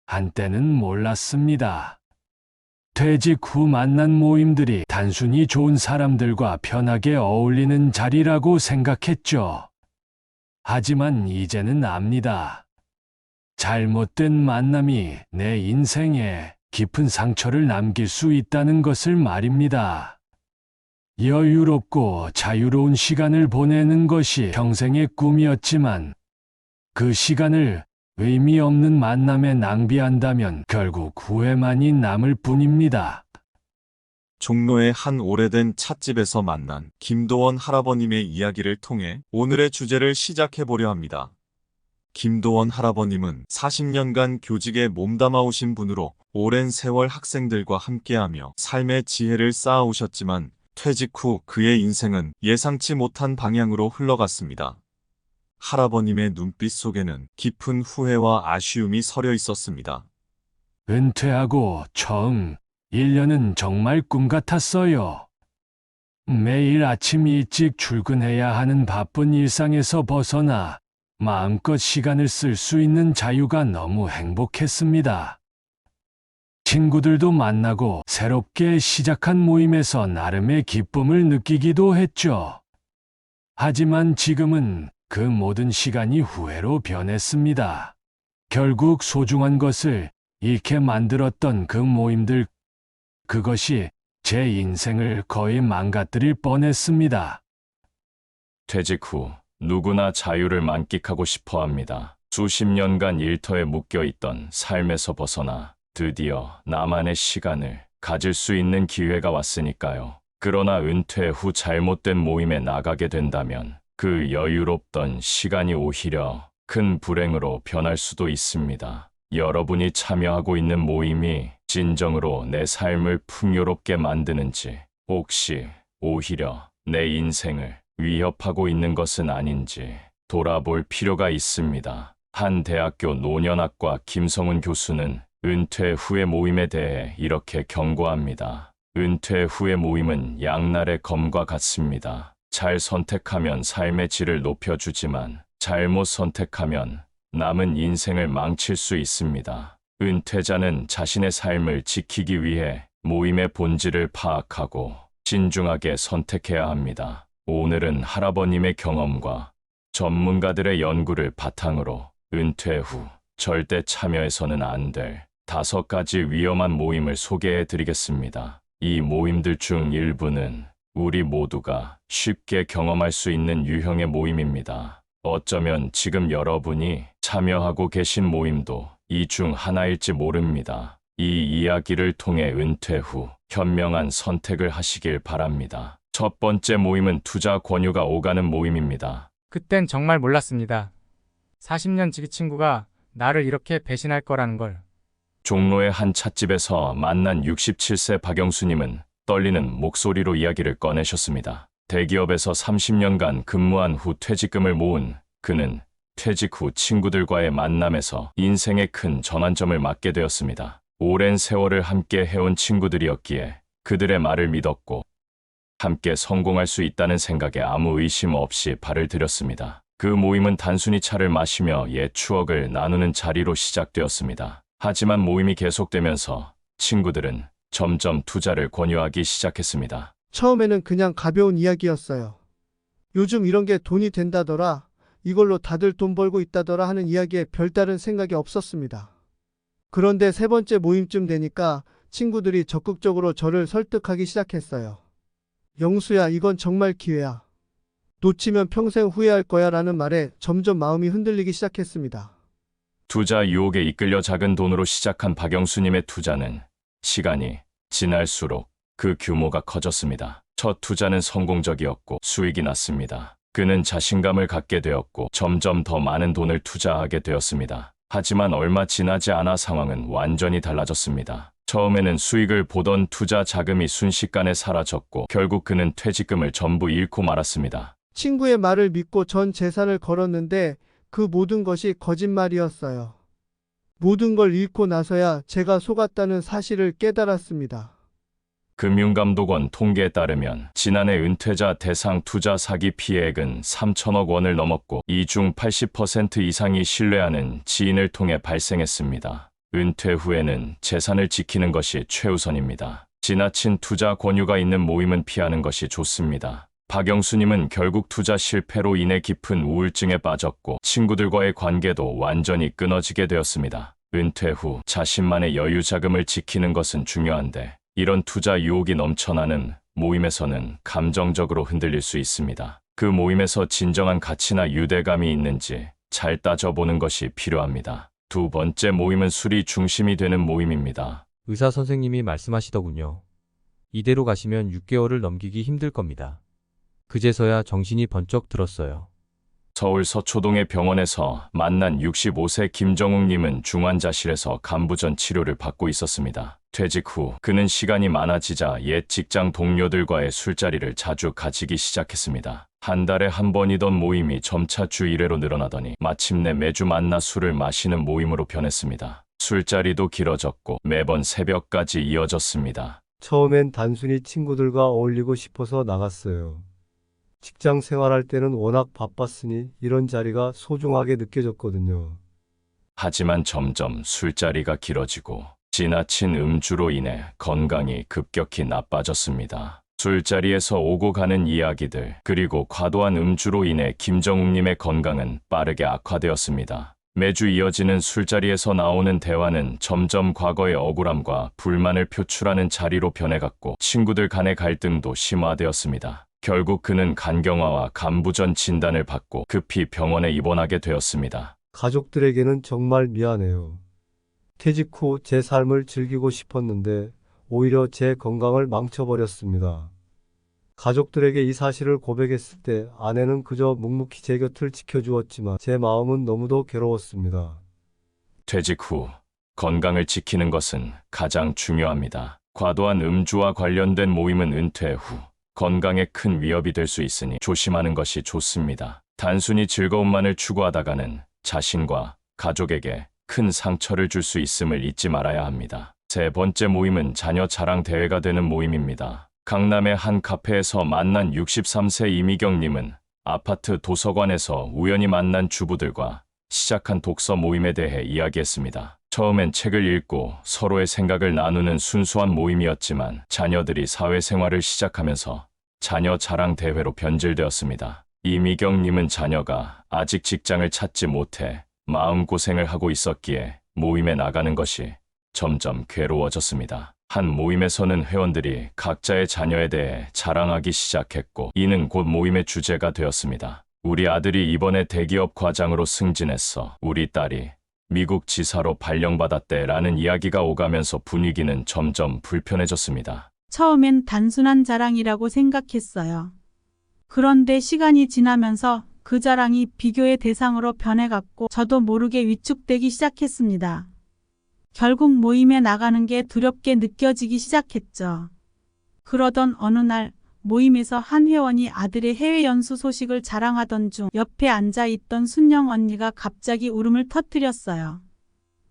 한때는 몰랐습니다. 퇴직 후 만난 모임들이 단순히 좋은 사람들과 편하게 어울리는 자리라고 생각했죠. 하지만 이제는 압니다. 잘못된 만남이 내 인생에 깊은 상처를 남길 수 있다는 것을 말입니다. 여유롭고 자유로운 시간을 보내는 것이 평생의 꿈이었지만 그 시간을 의미 없는 만남에 낭비한다면 결국 후회만이 남을 뿐입니다. 종로의 한 오래된 찻집에서 만난 김도원 할아버님의 이야기를 통해 오늘의 주제를 시작해보려 합니다. 김도원 할아버님은 40년간 교직에 몸담아 오신 분으로 오랜 세월 학생들과 함께하며 삶의 지혜를 쌓아오셨지만 퇴직 후 그의 인생은 예상치 못한 방향으로 흘러갔습니다. 할아버님의 눈빛 속에는 깊은 후회와 아쉬움이 서려 있었습니다. 은퇴하고 처음 1년은 정말 꿈 같았어요. 매일 아침 일찍 출근해야 하는 바쁜 일상에서 벗어나 마음껏 시간을 쓸 수 있는 자유가 너무 행복했습니다. 친구들도 만나고 새롭게 시작한 모임에서 나름의 기쁨을 느끼기도 했죠. 하지만 지금은 그 모든 시간이 후회로 변했습니다. 결국 소중한 것을 잃게 만들었던 그 모임들, 그것이 제 인생을 거의 망가뜨릴 뻔했습니다. 퇴직 후 누구나 자유를 만끽하고 싶어 합니다. 수십 년간 일터에 묶여 있던 삶에서 벗어나 드디어 나만의 시간을 가질 수 있는 기회가 왔으니까요. 그러나 은퇴 후 잘못된 모임에 나가게 된다면 그 여유롭던 시간이 오히려 큰 불행으로 변할 수도 있습니다. 여러분이 참여하고 있는 모임이 진정으로 내 삶을 풍요롭게 만드는지, 혹시 오히려 내 인생을 위협하고 있는 것은 아닌지 돌아볼 필요가 있습니다. 한 대학교 노년학과 김성훈 교수는 은퇴 후의 모임에 대해 이렇게 경고합니다. 은퇴 후의 모임은 양날의 검과 같습니다. 잘 선택하면 삶의 질을 높여주지만 잘못 선택하면 남은 인생을 망칠 수 있습니다. 은퇴자는 자신의 삶을 지키기 위해 모임의 본질을 파악하고 신중하게 선택해야 합니다. 오늘은 할아버님의 경험과 전문가들의 연구를 바탕으로 은퇴 후 절대 참여해서는 안 될 5가지 위험한 모임을 소개해 드리겠습니다. 이 모임들 중 일부는 우리 모두가 쉽게 경험할 수 있는 유형의 모임입니다. 어쩌면 지금 여러분이 참여하고 계신 모임도 이 중 하나일지 모릅니다. 이 이야기를 통해 은퇴 후 현명한 선택을 하시길 바랍니다. 첫 번째 모임은 투자 권유가 오가는 모임입니다. 그땐 정말 몰랐습니다. 40년 지기 친구가 나를 이렇게 배신할 거라는 걸. 종로의 한 찻집에서 만난 67세 박영수님은 떨리는 목소리로 이야기를 꺼내셨습니다. 대기업에서 30년간 근무한 후 퇴직금을 모은 그는 퇴직 후 친구들과의 만남에서 인생의 큰 전환점을 맞게 되었습니다. 오랜 세월을 함께 해온 친구들이었기에 그들의 말을 믿었고 함께 성공할 수 있다는 생각에 아무 의심 없이 발을 들였습니다. 그 모임은 단순히 차를 마시며 옛 추억을 나누는 자리로 시작되었습니다. 하지만 모임이 계속되면서 친구들은 점점 투자를 권유하기 시작했습니다. 처음에는 그냥 가벼운 이야기였어요. 요즘 이런 게 돈이 된다더라, 이걸로 다들 돈 벌고 있다더라 하는 이야기에 별다른 생각이 없었습니다. 그런데 세 번째 모임쯤 되니까 친구들이 적극적으로 저를 설득하기 시작했어요. 영수야, 이건 정말 기회야. 놓치면 평생 후회할 거야 라는 말에 점점 마음이 흔들리기 시작했습니다. 투자 유혹에 이끌려 작은 돈으로 시작한 박영수님의 투자는 시간이 지날수록 그 규모가 커졌습니다. 첫 투자는 성공적이었고 수익이 났습니다. 그는 자신감을 갖게 되었고 점점 더 많은 돈을 투자하게 되었습니다. 하지만 얼마 지나지 않아 상황은 완전히 달라졌습니다. 처음에는 수익을 보던 투자 자금이 순식간에 사라졌고 결국 그는 퇴직금을 전부 잃고 말았습니다. 친구의 말을 믿고 전 재산을 걸었는데 그 모든 것이 거짓말이었어요. 모든 걸 잃고 나서야 제가 속았다는 사실을 깨달았습니다. 금융감독원 통계에 따르면 지난해 은퇴자 대상 투자 사기 피해액은 3천억 원을 넘었고 이 중 80% 이상이 신뢰하는 지인을 통해 발생했습니다. 은퇴 후에는 재산을 지키는 것이 최우선입니다. 지나친 투자 권유가 있는 모임은 피하는 것이 좋습니다. 박영수님은 결국 투자 실패로 인해 깊은 우울증에 빠졌고 친구들과의 관계도 완전히 끊어지게 되었습니다. 은퇴 후 자신만의 여유 자금을 지키는 것은 중요한데 이런 투자 유혹이 넘쳐나는 모임에서는 감정적으로 흔들릴 수 있습니다. 그 모임에서 진정한 가치나 유대감이 있는지 잘 따져보는 것이 필요합니다. 두 번째 모임은 술이 중심이 되는 모임입니다. 의사 선생님이 말씀하시더군요. 이대로 가시면 6개월을 넘기기 힘들 겁니다. 그제서야 정신이 번쩍 들었어요. 서울 서초동의 병원에서 만난 65세 김정욱님은 중환자실에서 간부전 치료를 받고 있었습니다. 퇴직 후 그는 시간이 많아지자 옛 직장 동료들과의 술자리를 자주 가지기 시작했습니다. 한 달에 한 번이던 모임이 점차 주 1회로 늘어나더니 마침내 매주 만나 술을 마시는 모임으로 변했습니다. 술자리도 길어졌고 매번 새벽까지 이어졌습니다. 처음엔 단순히 친구들과 어울리고 싶어서 나갔어요. 직장 생활할 때는 워낙 바빴으니 이런 자리가 소중하게 느껴졌거든요. 하지만 점점 술자리가 길어지고 지나친 음주로 인해 건강이 급격히 나빠졌습니다. 술자리에서 오고 가는 이야기들 그리고 과도한 음주로 인해 김정욱님의 건강은 빠르게 악화되었습니다. 매주 이어지는 술자리에서 나오는 대화는 점점 과거의 억울함과 불만을 표출하는 자리로 변해갔고 친구들 간의 갈등도 심화되었습니다. 결국 그는 간경화와 간부전 진단을 받고 급히 병원에 입원하게 되었습니다. 가족들에게는 정말 미안해요. 퇴직 후 제 삶을 즐기고 싶었는데 오히려 제 건강을 망쳐버렸습니다. 가족들에게 이 사실을 고백했을 때 아내는 그저 묵묵히 제 곁을 지켜주었지만 제 마음은 너무도 괴로웠습니다. 퇴직 후 건강을 지키는 것은 가장 중요합니다. 과도한 음주와 관련된 모임은 은퇴 후 건강에 큰 위협이 될 수 있으니 조심하는 것이 좋습니다. 단순히 즐거움만을 추구하다가는 자신과 가족에게 큰 상처를 줄 수 있음을 잊지 말아야 합니다. 세 번째 모임은 자녀 자랑 대회가 되는 모임입니다. 강남의 한 카페에서 만난 63세 이미경님은 아파트 도서관에서 우연히 만난 주부들과 시작한 독서 모임에 대해 이야기했습니다. 처음엔 책을 읽고 서로의 생각을 나누는 순수한 모임이었지만 자녀들이 사회생활을 시작하면서 자녀 자랑 대회로 변질되었습니다. 이미경님은 자녀가 아직 직장을 찾지 못해 마음고생을 하고 있었기에 모임에 나가는 것이 점점 괴로워졌습니다. 한 모임에서는 회원들이 각자의 자녀에 대해 자랑하기 시작했고 이는 곧 모임의 주제가 되었습니다. 우리 아들이 이번에 대기업 과장으로 승진했어. 우리 딸이 미국 지사로 발령받았대라는 이야기가 오가면서 분위기는 점점 불편해졌습니다. 처음엔 단순한 자랑이라고 생각했어요. 그런데 시간이 지나면서 그 자랑이 비교의 대상으로 변해갔고 저도 모르게 위축되기 시작했습니다. 결국 모임에 나가는 게 두렵게 느껴지기 시작했죠. 그러던 어느 날 모임에서 한 회원이 아들의 해외 연수 소식을 자랑하던 중 옆에 앉아있던 순영 언니가 갑자기 울음을 터뜨렸어요.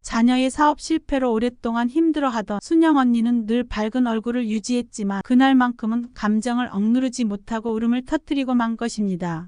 자녀의 사업 실패로 오랫동안 힘들어하던 순영 언니는 늘 밝은 얼굴을 유지했지만 그날만큼은 감정을 억누르지 못하고 울음을 터뜨리고 만 것입니다.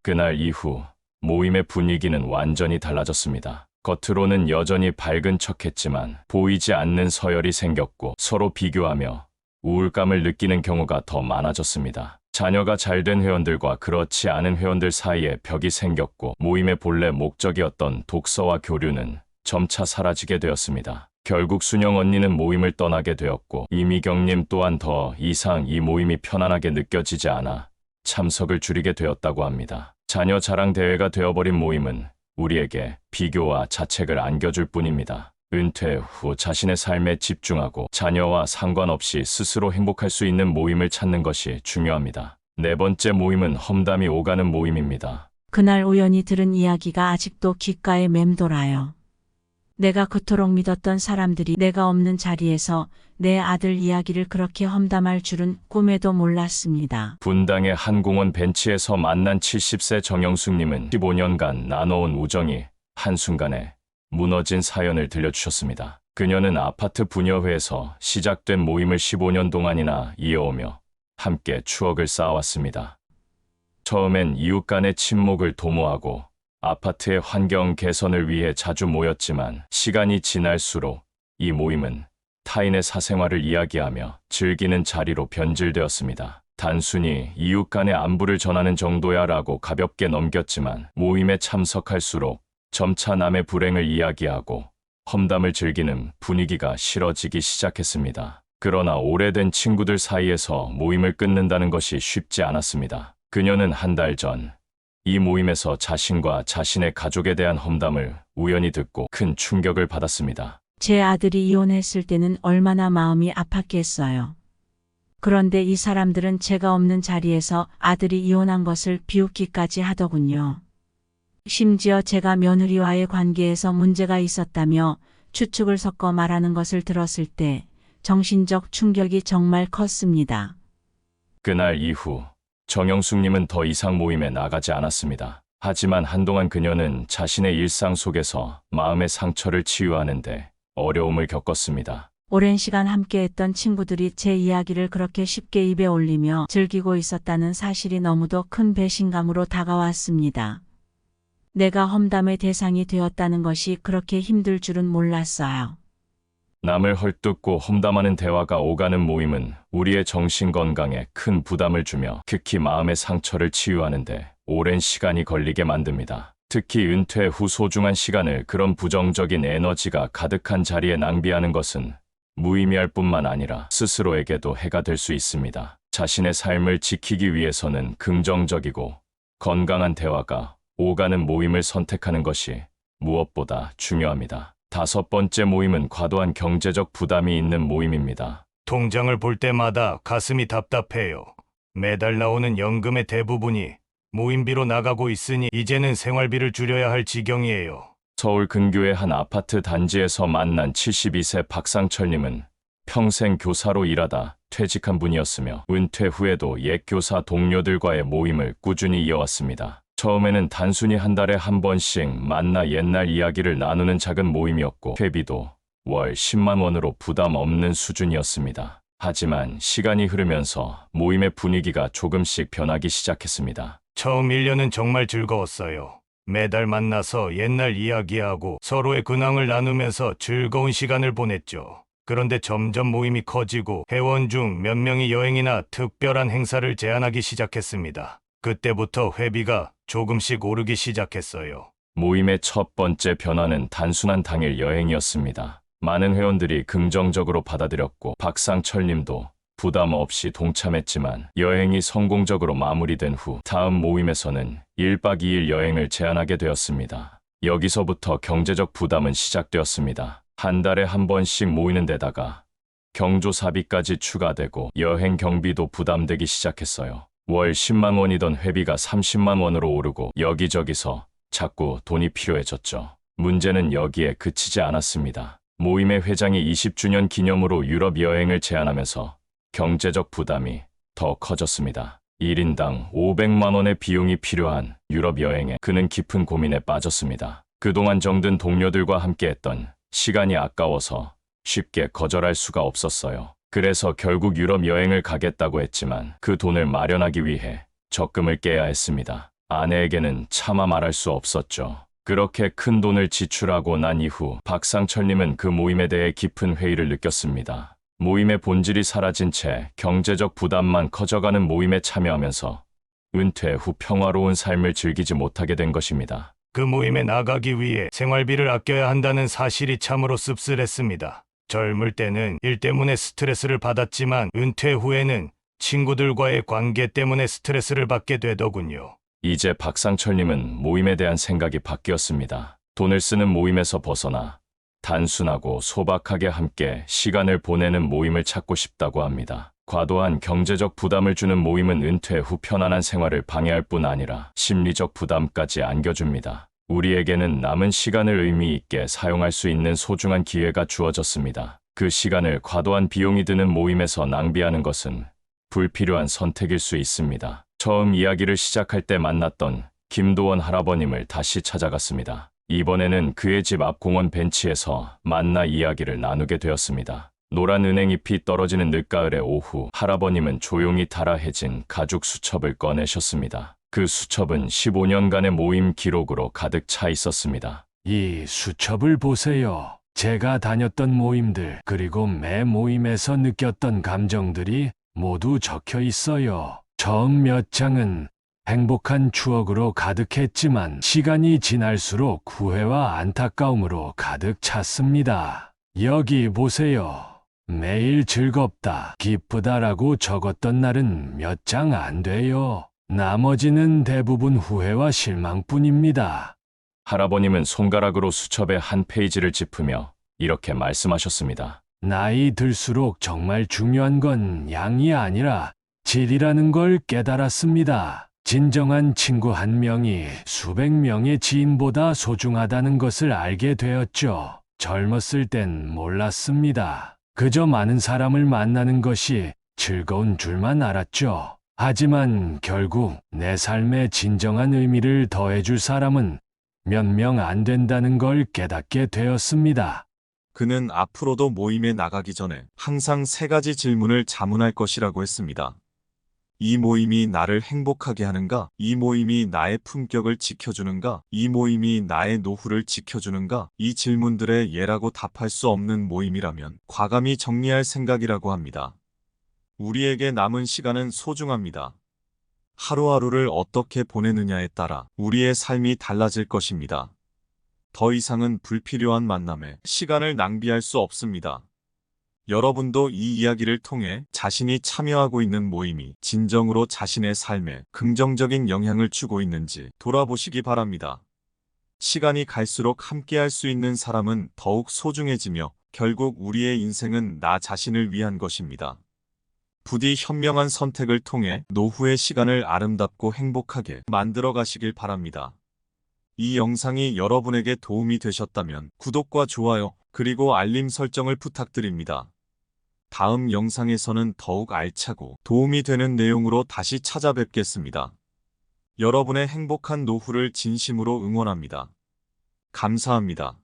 그날 이후 모임의 분위기는 완전히 달라졌습니다. 겉으로는 여전히 밝은 척했지만 보이지 않는 서열이 생겼고 서로 비교하며 우울감을 느끼는 경우가 더 많아졌습니다. 자녀가 잘된 회원들과 그렇지 않은 회원들 사이에 벽이 생겼고 모임의 본래 목적이었던 독서와 교류는 점차 사라지게 되었습니다. 결국 순영 언니는 모임을 떠나게 되었고 이미경님 또한 더 이상 이 모임이 편안하게 느껴지지 않아 참석을 줄이게 되었다고 합니다. 자녀 자랑 대회가 되어버린 모임은 우리에게 비교와 자책을 안겨줄 뿐입니다. 은퇴 후 자신의 삶에 집중하고 자녀와 상관없이 스스로 행복할 수 있는 모임을 찾는 것이 중요합니다. 네 번째 모임은 험담이 오가는 모임입니다. 그날 우연히 들은 이야기가 아직도 귓가에 맴돌아요. 내가 그토록 믿었던 사람들이 내가 없는 자리에서 내 아들 이야기를 그렇게 험담할 줄은 꿈에도 몰랐습니다. 분당의 한 공원 벤치에서 만난 70세 정영숙님은 15년간 나눠온 우정이 한순간에 무너진 사연을 들려주셨습니다. 그녀는 아파트 분여회에서 시작된 모임을 15년 동안이나 이어오며 함께 추억을 쌓아왔습니다. 처음엔 이웃 간의 친목을 도모하고 아파트의 환경 개선을 위해 자주 모였지만 시간이 지날수록 이 모임은 타인의 사생활을 이야기하며 즐기는 자리로 변질되었습니다. 단순히 이웃 간의 안부를 전하는 정도야라고 가볍게 넘겼지만 모임에 참석할수록 점차 남의 불행을 이야기하고 험담을 즐기는 분위기가 싫어지기 시작했습니다. 그러나 오래된 친구들 사이에서 모임을 끊는다는 것이 쉽지 않았습니다. 그녀는 한 달 전 이 모임에서 자신과 자신의 가족에 대한 험담을 우연히 듣고 큰 충격을 받았습니다. 제 아들이 이혼했을 때는 얼마나 마음이 아팠겠어요. 그런데 이 사람들은 제가 없는 자리에서 아들이 이혼한 것을 비웃기까지 하더군요. 심지어 제가 며느리와의 관계에서 문제가 있었다며 추측을 섞어 말하는 것을 들었을 때 정신적 충격이 정말 컸습니다. 그날 이후 정영숙님은 더 이상 모임에 나가지 않았습니다. 하지만 한동안 그녀는 자신의 일상 속에서 마음의 상처를 치유하는데 어려움을 겪었습니다. 오랜 시간 함께했던 친구들이 제 이야기를 그렇게 쉽게 입에 올리며 즐기고 있었다는 사실이 너무도 큰 배신감으로 다가왔습니다. 내가 험담의 대상이 되었다는 것이 그렇게 힘들 줄은 몰랐어요. 남을 헐뜯고 험담하는 대화가 오가는 모임은 우리의 정신 건강에 큰 부담을 주며 특히 마음의 상처를 치유하는데 오랜 시간이 걸리게 만듭니다. 특히 은퇴 후 소중한 시간을 그런 부정적인 에너지가 가득한 자리에 낭비하는 것은 무의미할 뿐만 아니라 스스로에게도 해가 될 수 있습니다. 자신의 삶을 지키기 위해서는 긍정적이고 건강한 대화가 오가는 모임을 선택하는 것이 무엇보다 중요합니다. 5번째 모임은 과도한 경제적 부담이 있는 모임입니다. 통장을 볼 때마다 가슴이 답답해요. 매달 나오는 연금의 대부분이 모임비로 나가고 있으니 이제는 생활비를 줄여야 할 지경이에요. 서울 근교의 한 아파트 단지에서 만난 72세 박상철님은 평생 교사로 일하다 퇴직한 분이었으며 은퇴 후에도 옛 교사 동료들과의 모임을 꾸준히 이어왔습니다. 처음에는 단순히 한 달에 한 번씩 만나 옛날 이야기를 나누는 작은 모임이었고 회비도 월 10만 원으로 부담 없는 수준이었습니다. 하지만 시간이 흐르면서 모임의 분위기가 조금씩 변하기 시작했습니다. 처음 1년은 정말 즐거웠어요. 매달 만나서 옛날 이야기하고 서로의 근황을 나누면서 즐거운 시간을 보냈죠. 그런데 점점 모임이 커지고 회원 중 몇 명이 여행이나 특별한 행사를 제안하기 시작했습니다. 그때부터 회비가 조금씩 오르기 시작했어요. 모임의 첫 번째 변화는 단순한 당일 여행이었습니다. 많은 회원들이 긍정적으로 받아들였고 박상철님도 부담 없이 동참했지만 여행이 성공적으로 마무리된 후 다음 모임에서는 1박 2일 여행을 제안하게 되었습니다. 여기서부터 경제적 부담은 시작되었습니다. 한 달에 한 번씩 모이는 데다가 경조사비까지 추가되고 여행 경비도 부담되기 시작했어요. 월 10만 원이던 회비가 30만 원으로 오르고 여기저기서 자꾸 돈이 필요해졌죠. 문제는 여기에 그치지 않았습니다. 모임의 회장이 20주년 기념으로 유럽 여행을 제안하면서 경제적 부담이 더 커졌습니다. 1인당 500만 원의 비용이 필요한 유럽 여행에 그는 깊은 고민에 빠졌습니다. 그동안 정든 동료들과 함께했던 시간이 아까워서 쉽게 거절할 수가 없었어요. 그래서 결국 유럽 여행을 가겠다고 했지만 그 돈을 마련하기 위해 적금을 깨야 했습니다. 아내에게는 차마 말할 수 없었죠. 그렇게 큰 돈을 지출하고 난 이후 박상철님은 그 모임에 대해 깊은 회의를 느꼈습니다. 모임의 본질이 사라진 채 경제적 부담만 커져가는 모임에 참여하면서 은퇴 후 평화로운 삶을 즐기지 못하게 된 것입니다. 그 모임에 나가기 위해 생활비를 아껴야 한다는 사실이 참으로 씁쓸했습니다. 젊을 때는 일 때문에 스트레스를 받았지만 은퇴 후에는 친구들과의 관계 때문에 스트레스를 받게 되더군요. 이제 박상철님은 모임에 대한 생각이 바뀌었습니다. 돈을 쓰는 모임에서 벗어나 단순하고 소박하게 함께 시간을 보내는 모임을 찾고 싶다고 합니다. 과도한 경제적 부담을 주는 모임은 은퇴 후 편안한 생활을 방해할 뿐 아니라 심리적 부담까지 안겨줍니다. 우리에게는 남은 시간을 의미 있게 사용할 수 있는 소중한 기회가 주어졌습니다. 그 시간을 과도한 비용이 드는 모임에서 낭비하는 것은 불필요한 선택일 수 있습니다. 처음 이야기를 시작할 때 만났던 김도원 할아버님을 다시 찾아갔습니다. 이번에는 그의 집 앞 공원 벤치에서 만나 이야기를 나누게 되었습니다. 노란 은행잎이 떨어지는 늦가을의 오후 할아버님은 조용히 달아해진 가죽 수첩을 꺼내셨습니다. 그 수첩은 15년간의 모임 기록으로 가득 차 있었습니다. 이 수첩을 보세요. 제가 다녔던 모임들, 그리고 매 모임에서 느꼈던 감정들이 모두 적혀 있어요. 처음 몇 장은 행복한 추억으로 가득했지만 시간이 지날수록 후회와 안타까움으로 가득 찼습니다. 여기 보세요. 매일 즐겁다, 기쁘다라고 적었던 날은 몇 장 안 돼요. 나머지는 대부분 후회와 실망뿐입니다. 할아버님은 손가락으로 수첩의 한 페이지를 짚으며 이렇게 말씀하셨습니다. 나이 들수록 정말 중요한 건 양이 아니라 질이라는 걸 깨달았습니다. 진정한 친구 한 명이 수백 명의 지인보다 소중하다는 것을 알게 되었죠. 젊었을 땐 몰랐습니다. 그저 많은 사람을 만나는 것이 즐거운 줄만 알았죠. 하지만 결국 내 삶에 진정한 의미를 더해줄 사람은 몇 명 안 된다는 걸 깨닫게 되었습니다. 그는 앞으로도 모임에 나가기 전에 항상 3가지 질문을 자문할 것이라고 했습니다. 이 모임이 나를 행복하게 하는가? 이 모임이 나의 품격을 지켜주는가? 이 모임이 나의 노후를 지켜주는가? 이 질문들에 예라고 답할 수 없는 모임이라면 과감히 정리할 생각이라고 합니다. 우리에게 남은 시간은 소중합니다. 하루하루를 어떻게 보내느냐에 따라 우리의 삶이 달라질 것입니다. 더 이상은 불필요한 만남에 시간을 낭비할 수 없습니다. 여러분도 이 이야기를 통해 자신이 참여하고 있는 모임이 진정으로 자신의 삶에 긍정적인 영향을 주고 있는지 돌아보시기 바랍니다. 시간이 갈수록 함께할 수 있는 사람은 더욱 소중해지며 결국 우리의 인생은 나 자신을 위한 것입니다. 부디 현명한 선택을 통해 노후의 시간을 아름답고 행복하게 만들어 가시길 바랍니다. 이 영상이 여러분에게 도움이 되셨다면 구독과 좋아요, 그리고 알림 설정을 부탁드립니다. 다음 영상에서는 더욱 알차고 도움이 되는 내용으로 다시 찾아뵙겠습니다. 여러분의 행복한 노후를 진심으로 응원합니다. 감사합니다.